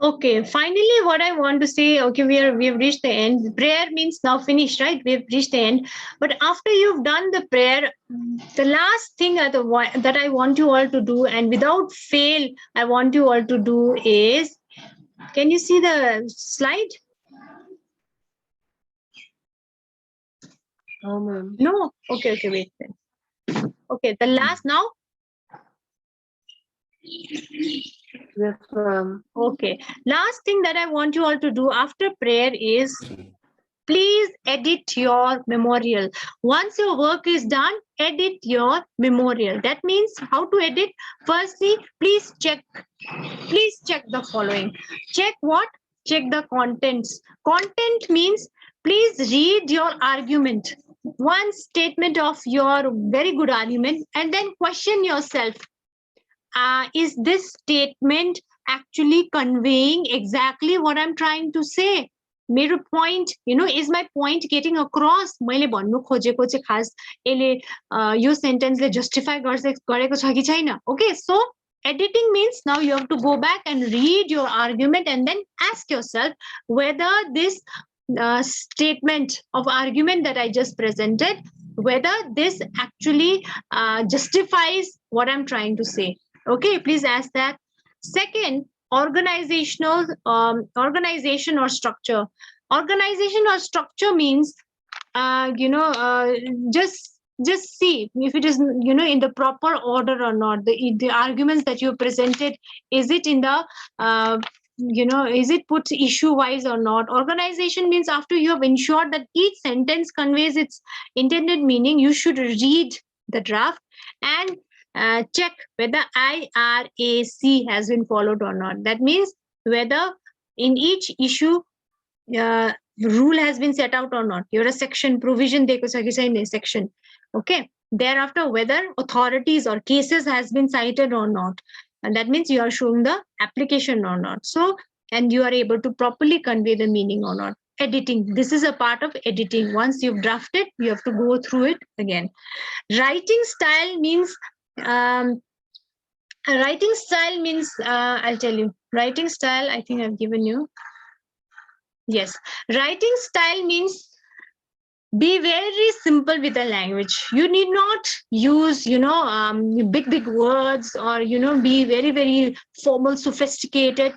Okay, finally, what I want to say, okay, we have reached the end. Prayer means now finished, right? We have reached the end. But after you've done the prayer, the last thing that I want you all to do, and without fail, I want you all to do is, can you see the slide? No, ma'am. No? Okay, wait then. Okay, the last now? Yes, ma'am. Okay. Last thing that I want you all to do after prayer is, please edit your memorial. Once your work is done, edit your memorial. That means how to edit? Firstly, please check the following. Check what? Check the contents. Content means please read your argument. One statement of your very good argument, and then question yourself. Is this statement actually conveying exactly what I'm trying to say? मेरो point, is my point getting across? मैले भन्नु खोजेको चाहिँ खास यसले यो सेन्टेन्सले justify गरेको छ कि छैन? Okay, so editing means now you have to go back and read your argument and then ask yourself whether this statement of argument that I just presented, whether this actually justifies what I'm trying to say. Okay, please ask that. Second, organization or structure. Organization or structure means, just see if it is, in the proper order or not. The arguments that you presented, is it in the is it put issue wise or not? Organization means after you have ensured that each sentence conveys its intended meaning, you should read the draft and check whether IRAC has been followed or not. That means whether in each issue rule has been set out or not. You're a section provision section. Okay. Thereafter, whether authorities or cases has been cited or not. And that means you are showing the application or not. So, and you are able to properly convey the meaning or not. Editing. This is a part of editing. Once you've drafted, you have to go through it again. Writing style means I'll tell you. Writing style, I think I've given you. Yes. Writing style means be very simple with the language. You need not use, big words or, be very, very formal, sophisticated.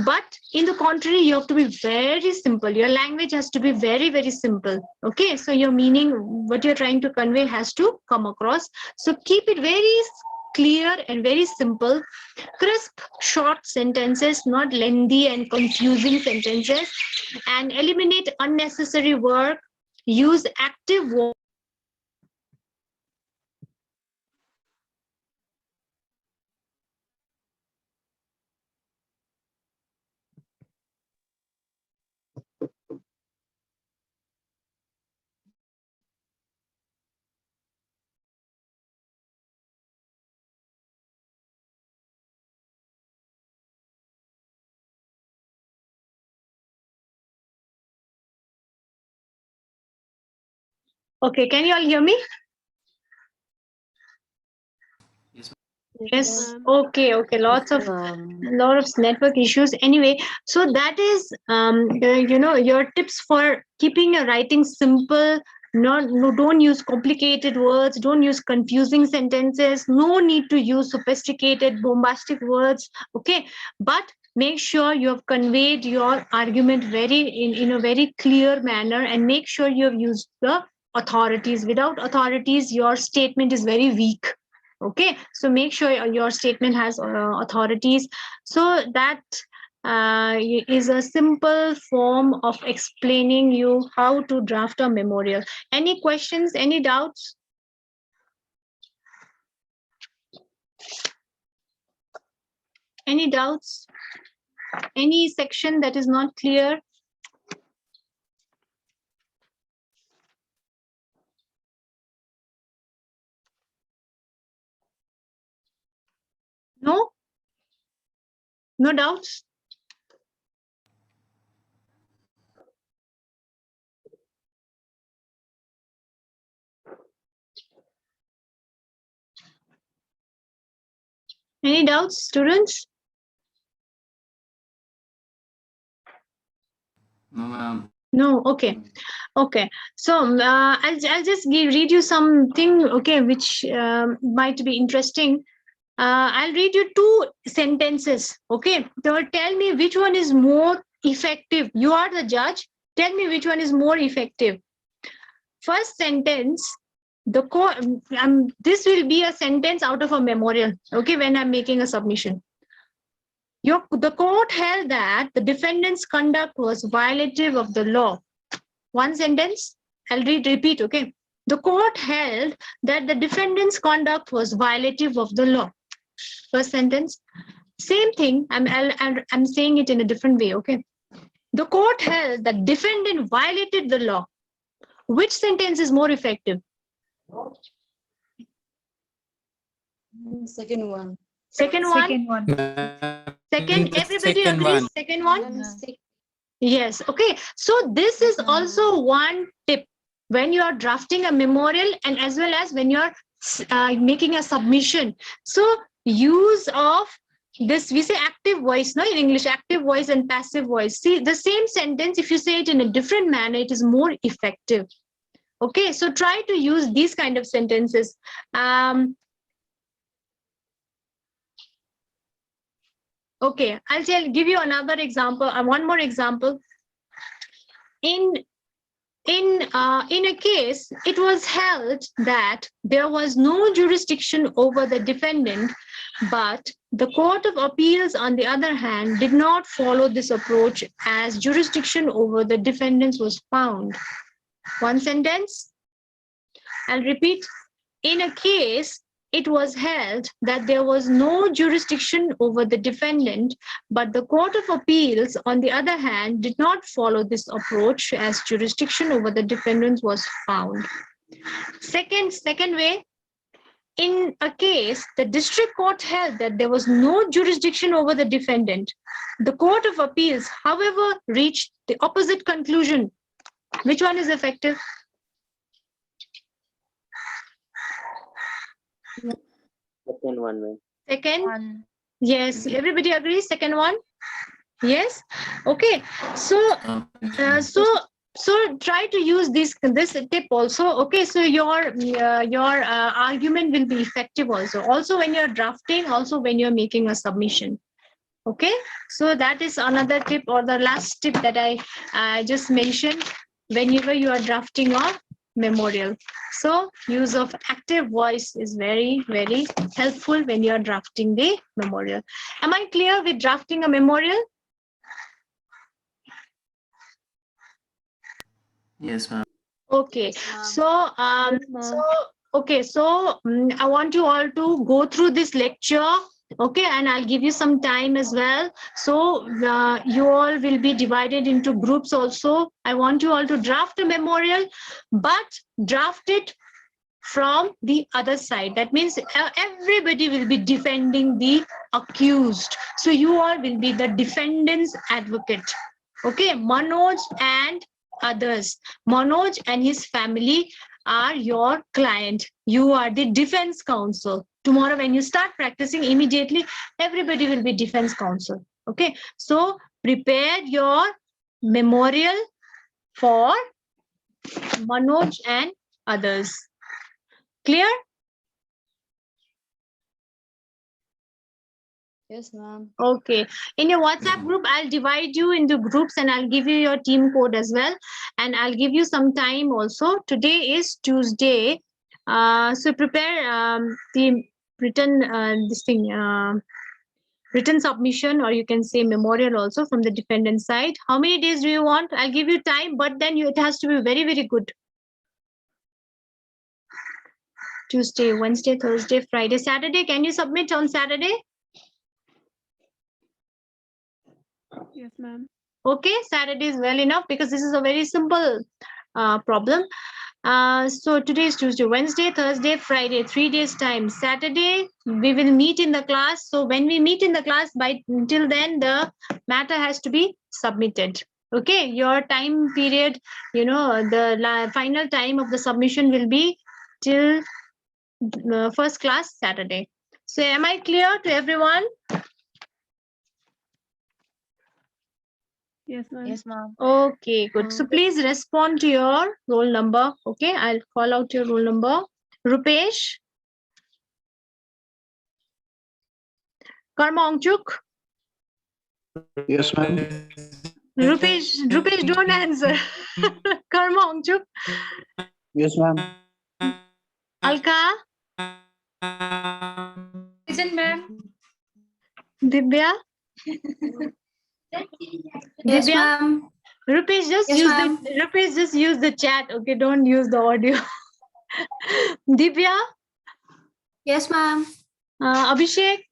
But in the contrary, you have to be very simple. Your language has to be very, very simple. Okay. So your meaning, what you're trying to convey has to come across. So keep it very clear and very simple, crisp, short sentences, not lengthy and confusing sentences, and eliminate unnecessary work. Use active work. Okay, can you all hear me? Yes. Okay. Lot of network issues. Anyway, so that is your tips for keeping your writing simple. Don't use complicated words. Don't use confusing sentences. No need to use sophisticated, bombastic words. Okay, but make sure you have conveyed your argument in a very clear manner, and make sure you have used the authorities. Without authorities, your statement is very weak. Okay, so make sure your statement has authorities. So that is a simple form of explaining you how to draft a memorial. Any questions, any doubts? Any doubts? Any section that is not clear? No? No doubts? Any doubts, students? No, ma'am. No, okay. Okay, so I'll just read you something, okay, which might be interesting. I'll read you two sentences, okay? So tell me which one is more effective. You are the judge. Tell me which one is more effective. First sentence, this will be a sentence out of a memorial, okay, when I'm making a submission. The court held that the defendant's conduct was violative of the law. One sentence, I'll repeat, okay? The court held that the defendant's conduct was violative of the law. First sentence, same thing, I'm saying it in a different way, okay? The court held that defendant violated the law. Which sentence is more effective? Second one. Second one? Second one. Second, everybody Second agrees? one. Second one? Yes, okay. So this is also one tip when you are drafting a memorial and as well as when you're making a submission. So use of this, we say active voice, no, in English, active voice and passive voice. See, the same sentence, if you say it in a different manner, it is more effective. Okay, so try to use these kind of sentences. Okay, I'll give you another example, one more example. In a case, it was held that there was no jurisdiction over the defendant, but the Court of Appeals, on the other hand, did not follow this approach as jurisdiction over the defendants was found. One sentence, I'll repeat. In a case, it was held that there was no jurisdiction over the defendant, but the Court of Appeals, on the other hand, did not follow this approach as jurisdiction over the defendants was found. Second way, in a case, the district court held that there was no jurisdiction over the defendant. The Court of Appeals, however, reached the opposite conclusion. Which one is effective? Second one, ma'am. Second? One. Yes, everybody agrees. Second one? Yes. Okay. So try to use this tip also. Okay. So your argument will be effective also. Also when you're drafting, also when you're making a submission. Okay. So that is another tip, or the last tip that I just mentioned. Whenever you are drafting a memorial, so use of active voice is very, very helpful when you are drafting the memorial. Am I clear with drafting a memorial? Yes, ma'am. Okay. Yes, So I want you all to go through this lecture. Okay, and I'll give you some time as well. So you all will be divided into groups also. I want you all to draft a memorial, but draft it from the other side. That means everybody will be defending the accused. So you all will be the defendant's advocate. Okay, Manoj and others. Manoj and his family are your client. You are the defense counsel. Tomorrow when you start practicing, immediately everybody will be defense counsel. Okay, so prepare your memorial for Manoj and others. Clear? Yes, ma'am. Okay. In your WhatsApp group, I'll divide you into groups and I'll give you your team code as well. And I'll give you some time also. Today is Tuesday. So prepare the written written submission, or you can say memorial also from the defendant side. How many days do you want? I'll give you time, but then it has to be very, very good. Tuesday, Wednesday, Thursday, Friday, Saturday. Can you submit on Saturday? Yes, ma'am. Okay, Saturday is well enough because this is a very simple problem. So today is Tuesday, Wednesday, Thursday, Friday, 3 days time. Saturday, we will meet in the class. So when we meet in the class, till then, the matter has to be submitted. Okay, your time period, the final time of the submission will be till first class Saturday. So am I clear to everyone? Yes, ma'am. Yes, ma'am. Okay, good. So please respond to your roll number. Okay, I'll call out your roll number. Rupesh. Karma Ongchuk. Yes, ma'am. Rupesh, don't answer. Karma Ongchuk. Yes, ma'am. Alka. Present, ma'am. Divya. Yes, Divya. ma'am. Rupesh, just use the chat. Okay, don't use the audio. Divya. Yes, ma'am. Abhishek.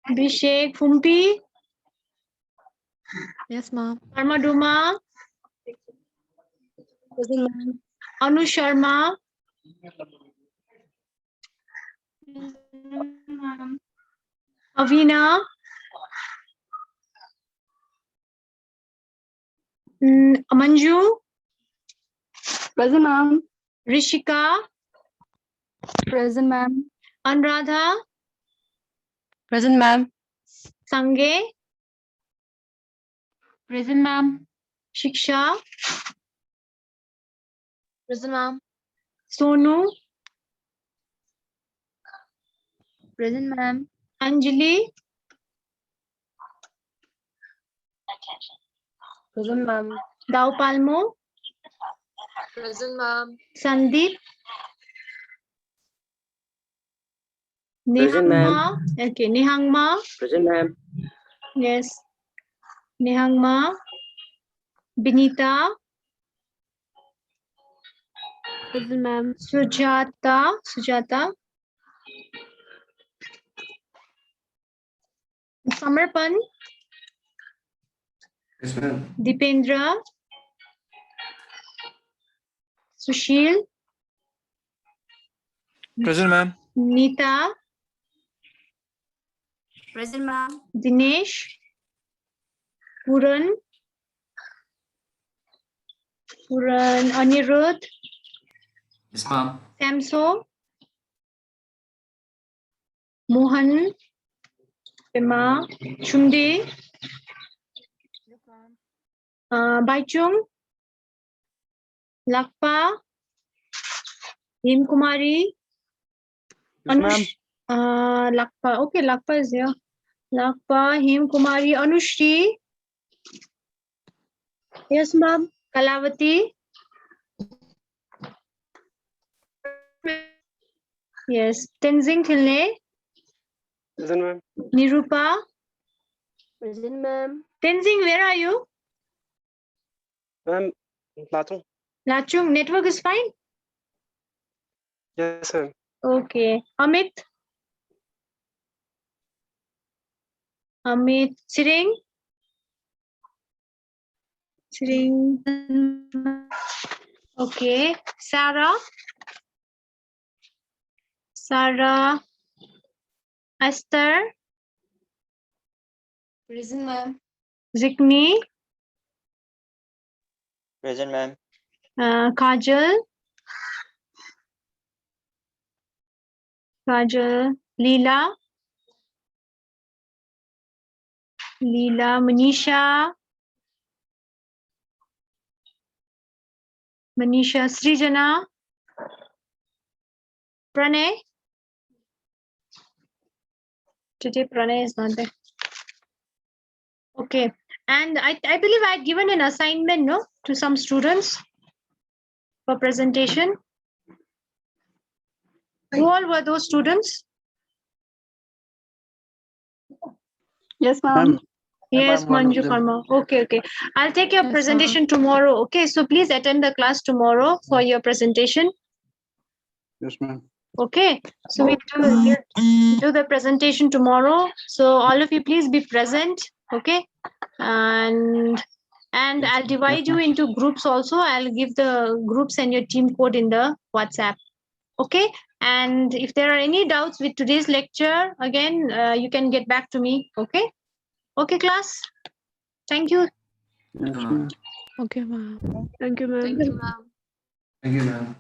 Abhishek. Fumpi. Yes, ma'am. Karma Duma. Present, ma'am. Anu Sharma. Avina. Manju. Present, ma'am. Rishika. Present, ma'am. Anuradha. Present, ma'am. Sange. Present, ma'am. Shiksha. Present, ma'am. Sonu. Present, ma'am. Anjali. Present, ma'am. Dao Palmo. Present, ma'am. Sandeep. Present, ma'am. Nihangma. Okay, Nihangma. Present, ma'am. Yes. Nihangma. Binita. Present, ma'am. Sujata. Samarpan. Yes, ma'am. Dipendra. Sushil. Present, ma'am. Nita. Present, ma'am. Dinesh. Puran. Anirudh. Yes, ma'am. Samso. Mohan. Pema. Chumde. Baichung. Lakpa. Him Kumari. Anush. Lakpa. Okay, Lakpa is here. Lakpa, Him Kumari, Anushri. Yes, ma'am. Kalavati. Yes. Tenzing Thilne. Present, ma'am. Nirupa. Present, ma'am. Tenzing, where are you? Ma'am, Latung. Lachung, network is fine? Yes, ma'am. Okay. Amit. Siring. Okay. Sarah. Esther. Present, ma'am. Zikni. Present, ma'am. Kajal. Leela. Manisha. Srijana. Pranay. Today Pranay is not there. Okay. And I believe I had given an assignment, no, to some students for presentation. Who all were those students? Yes, ma'am. Yes, Manju Karma. Okay. I'll take your presentation tomorrow. Okay, so please attend the class tomorrow for your presentation. Yes, ma'am. Okay, so we do the presentation tomorrow. So all of you please be present. Okay, and I'll divide you into groups also. I'll give the groups and your team code in the WhatsApp. Okay, and if there are any doubts with today's lecture, again, you can get back to me. Okay, class. Thank you. Yes, ma'am. Okay, ma'am. Thank you, ma'am. Thank you, ma'am.